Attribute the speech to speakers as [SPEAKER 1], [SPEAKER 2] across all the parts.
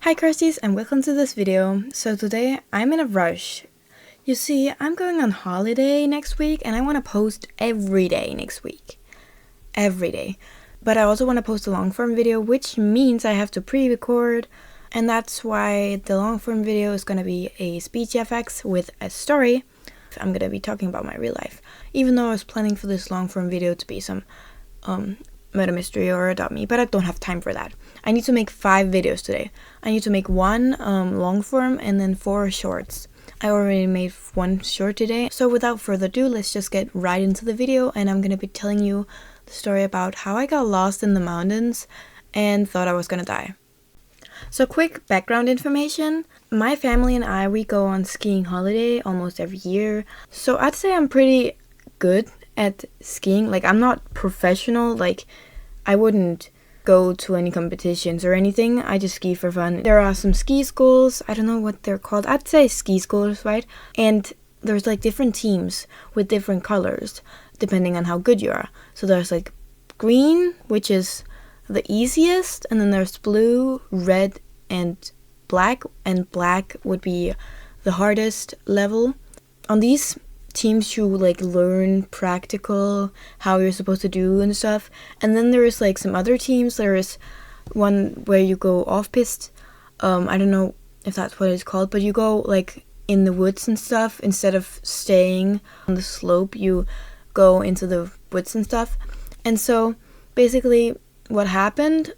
[SPEAKER 1] Hi Kirsties and welcome to this video. So today I'm in a rush. You see, I'm going on holiday next week and I want to post every day next week. Every day. But I also want to post a long form video, which means I have to pre-record, and that's why the long form video is going to be a speech FX with a story. I'm going to be talking about my real life. Even though I was planning for this long form video to be some murder mystery or adopt me, but I don't have time for that. I need to make 5 videos today. I need to make 1 long form and then 4 shorts. I already made 1 short today. So without further ado, let's just get right into the video, and I'm gonna be telling you the story about how I got lost in the mountains and thought I was gonna die. So quick background information. My family and I, we go on skiing holiday almost every year. So I'd say I'm pretty good at skiing. Like, I'm not professional, like I wouldn't go to any competitions or anything. I just ski for fun. There are some ski schools, I don't know what they're called. I'd say ski schools, right? And there's like different teams with different colors depending on how good you are. So there's like green, which is the easiest, and then there's blue, red, and black would be the hardest level. On these teams you like learn practical how you're supposed to do and stuff, and then there's like some other teams. There is one where you go off piste. I don't know if that's what it's called, but you go like in the woods and stuff. Instead of staying on the slope, you go into the woods and stuff. And so basically what happened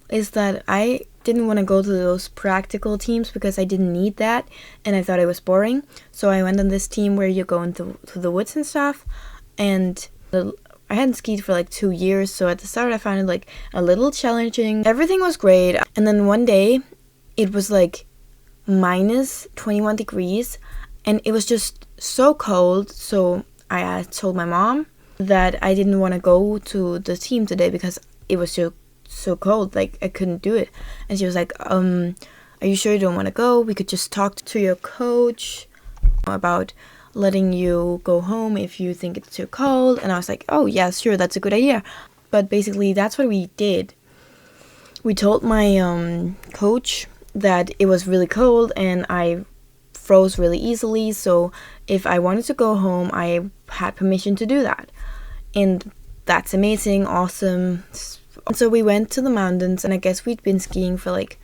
[SPEAKER 1] is that I didn't want to go to those practical teams because I didn't need that and I thought it was boring. So I went on this team where you go into the woods and stuff, and I hadn't skied for like 2 years, so at the start I found it like a little challenging. Everything was great, and then one day it was like minus 21 degrees and it was just so cold. So I told my mom that I didn't want to go to the team today because it was so cold, like I couldn't do it. And she was like, are you sure you don't want to go? We could just talk to your coach about letting you go home if you think it's too cold. And I was like, oh yeah, sure, that's a good idea. But basically that's what we did. We told my coach that it was really cold and I froze really easily, so if I wanted to go home I had permission to do that. And that's amazing, awesome. And so we went to the mountains, and I guess we'd been skiing for like,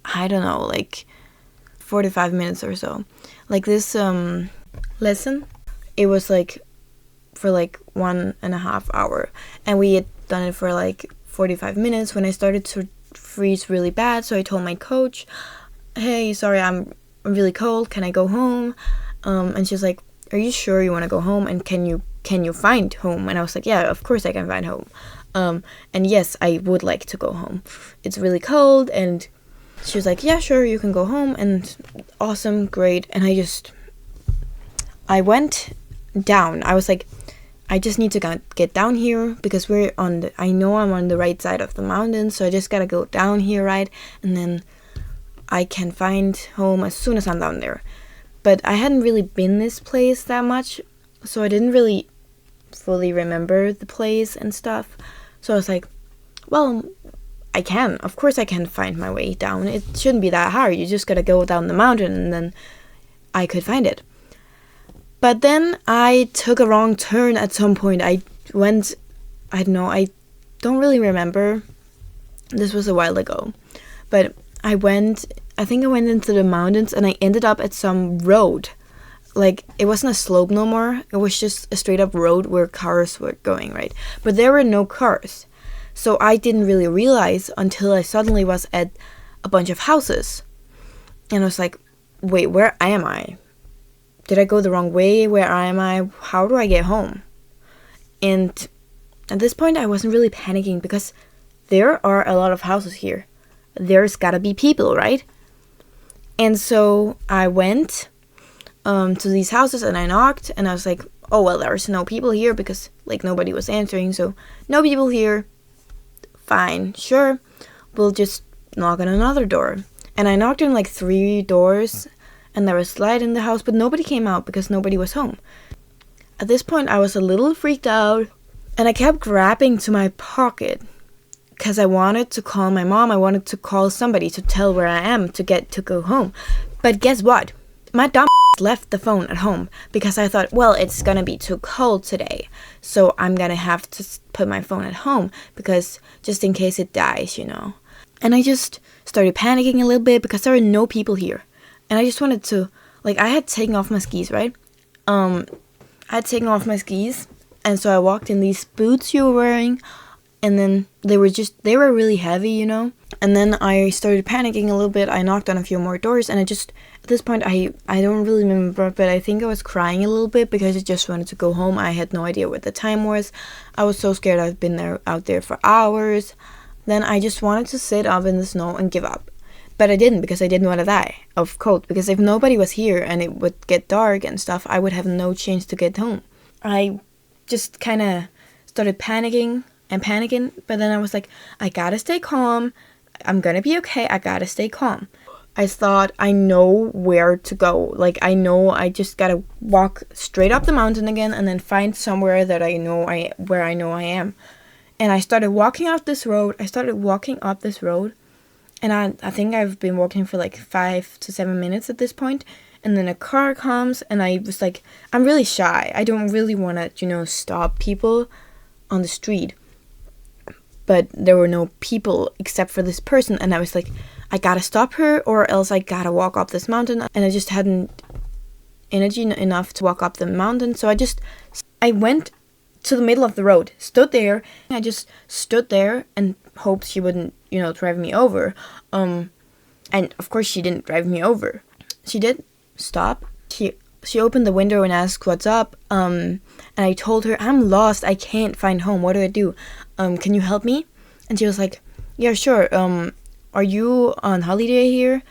[SPEAKER 1] I don't know, like 45 minutes or so. Like this lesson, it was like for like 1.5 hours, and we had done it for like 45 minutes when I started to freeze really bad. So I told my coach, hey, sorry, I'm really cold, can I go home? And she was like, are you sure you want to go home, and can you find home? And I was like, yeah, of course I can find home. And yes, I would like to go home. It's really cold. And she was like, yeah, sure, you can go home. And awesome, great. And I went down. I was like, I just need to get down here because I know I'm on the right side of the mountain. So I just gotta go down here, right? And then I can find home as soon as I'm down there. But I hadn't really been this place that much, so I didn't really fully remember the place and stuff. So I was like, well, of course I can find my way down. It shouldn't be that hard. You just gotta go down the mountain and then I could find it. But then I took a wrong turn at some point. I don't really remember. This was a while ago. But I went into the mountains and I ended up at some road. Like, it wasn't a slope no more. It was just a straight up road where cars were going, right? But there were no cars. So I didn't really realize until I suddenly was at a bunch of houses. And I was like, wait, where am I? Did I go the wrong way? Where am I? How do I get home? And at this point I wasn't really panicking because there are a lot of houses here. There's gotta be people, right? And so I went to these houses and I knocked, and I was like, oh well, there's no people here because like nobody was answering. So no people here, fine, sure, we'll just knock on another door. And I knocked on like 3 doors, and there was light in the house, but nobody came out because nobody was home. At this point I was a little freaked out, and I kept grabbing to my pocket because I wanted to call my mom. I wanted to call somebody to tell where I am to go home. But guess what? My dumb left the phone at home because I thought, well, it's gonna be too cold today, so I'm gonna have to put my phone at home because just in case it dies, you know. And I just started panicking a little bit because there were no people here, and I just wanted to, like, I had taken off my skis, right? I had taken off my skis, and so I walked in these boots you were wearing, and then they were really heavy, you know. And then I started panicking a little bit. I knocked on a few more doors, and at this point, I don't really remember, but I think I was crying a little bit because I just wanted to go home. I had no idea what the time was. I was so scared. I've been out there for hours. Then I just wanted to sit up in the snow and give up. But I didn't, because I didn't want to die of cold. Because if nobody was here and it would get dark and stuff, I would have no chance to get home. I just kind of started panicking, but then I was like, I gotta stay calm. I'm gonna be okay. I gotta stay calm. I thought, I know where to go. Like, I know I just gotta walk straight up the mountain again and then find somewhere that where I know I am. And I started walking up this road. And I think I've been walking for like 5 to 7 minutes at this point. And then a car comes, and I was like, I'm really shy. I don't really want to, you know, stop people on the street. But there were no people except for this person, and I was like, I gotta stop her or else I gotta walk up this mountain. And I just hadn't energy enough to walk up the mountain, so I went to the middle of the road, stood there. I just stood there and hoped she wouldn't, you know, drive me over. And of course she didn't drive me over. She did stop. She opened the window and asked what's up. And I told her, I'm lost. I can't find home. What do I do? Can you help me? And she was like, yeah, sure. Are you on holiday here?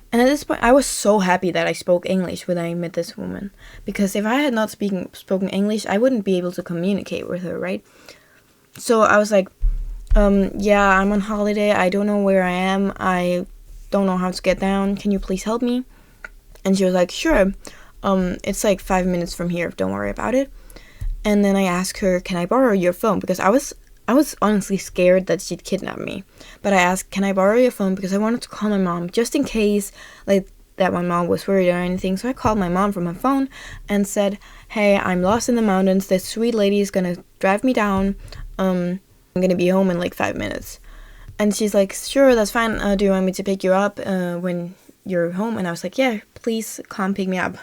[SPEAKER 1] And at this point, I was so happy that I spoke English when I met this woman. Because if I had not spoken English, I wouldn't be able to communicate with her, right? So I was like, yeah, I'm on holiday. I don't know where I am. I don't know how to get down. Can you please help me? And she was like, sure. It's like 5 minutes from here. Don't worry about it. And then I asked her, can I borrow your phone? Because I was honestly scared that she'd kidnap me. But I asked, can I borrow your phone? Because I wanted to call my mom just in case, like, that my mom was worried or anything. So I called my mom from my phone and said, hey, I'm lost in the mountains. This sweet lady is going to drive me down. I'm going to be home in like 5 minutes. And she's like, sure, that's fine. Do you want me to pick you up when you're home? And I was like, yeah, please come pick me up.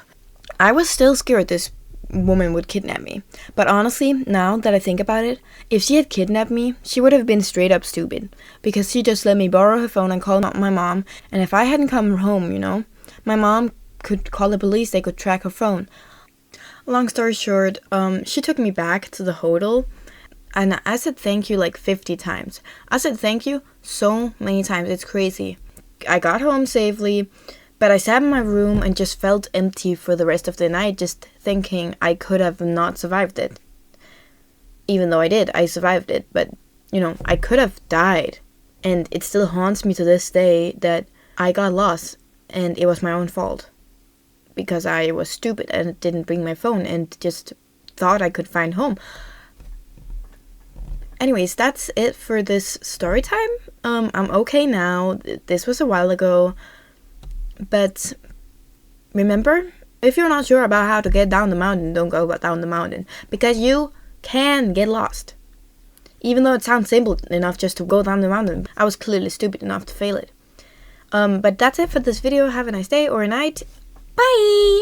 [SPEAKER 1] I was still scared this woman would kidnap me. But honestly, now that I think about it, if she had kidnapped me, she would have been straight up stupid. Because she just let me borrow her phone and call my mom. And if I hadn't come home, you know, my mom could call the police. They could track her phone. Long story short, she took me back to the hotel. And I said thank you like 50 times. I said thank you so many times. It's crazy. I got home safely. But I sat in my room and just felt empty for the rest of the night, just thinking I could have not survived it. Even though I did, I survived it. But, you know, I could have died. And it still haunts me to this day that I got lost and it was my own fault. Because I was stupid and didn't bring my phone and just thought I could find home. Anyways, that's it for this story time. I'm okay now. This was a while ago. But remember, if you're not sure about how to get down the mountain, don't go down the mountain. Because you can get lost. Even though it sounds simple enough just to go down the mountain. I was clearly stupid enough to fail it. But that's it for this video. Have a nice day or a night. Bye!